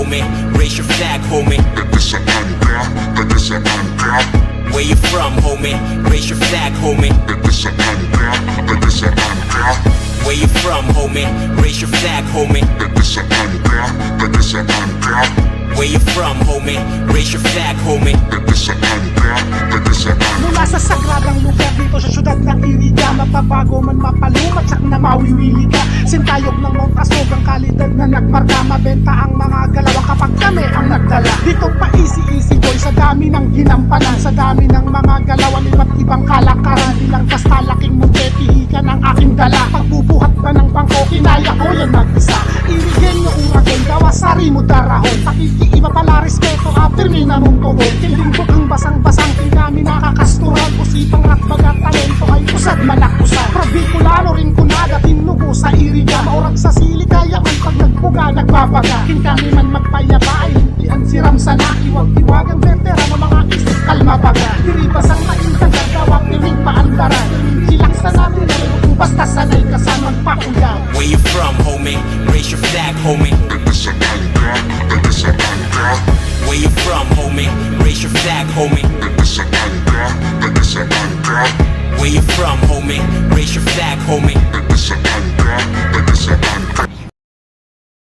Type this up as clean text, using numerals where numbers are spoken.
homie? Raise your flag, homie. Taga-saan ka? Taga-saan ka? Where you from, homie? Raise your flag, homie. Taga-saan ka? Taga-saan ka? Where you from, homie? Raise your flag, homie. Taga-saan ka? Taga-saan ka? Where you from, homie? Raise your flag, homie. Taga-saan ka? Taga-saan ka? Mula sa sagradang lugar dito sa syudad ng Iriga, mapabago man mapalumat sak na mawiwili ka. Sintayog ng Montasog ang kalidad na nagmarka. Mabenta ang mga galawa kapag kami ang nagdala. Dito pa easy boy sa dami ng ginampanan, sa dami ng mga galawan iba't ibang kalakaran. Di lang basta laking munti, pihikan ang aking dala. Pagbubuhat ba ng bangko, kinaya ko yan mag-isa. Irigenyo uragon, gawasari mo darahon. Pakikiiba pala respeto, aftermi na mong tugon. Kilinggo ang basang-basang kami nakakasturan. Usipang rakbagat talento ay usad malakusan. Probiculano rin kunada, tinubo sa Iriga. Maurag sa sili, kaya man pag nagbuga, nagbabaga. Kami man magpayaba ay hintian siram sa nakiwag-iwagang veterano, mga isip kalmabaga. Diribas ang maintan, gagawang niming paandaran. Silak sa natin ay basta sanay ka sa magpakuya. Where you from, homie? Raise your flag, homie. Taga-saan ka? Taga-saan ka? Where you from, homie? Raise your flag, homie. Taga-saan ka? Taga-saan ka? Where you from, homie? Raise your flag, homie. Taga-saan ka? Taga-saan ka?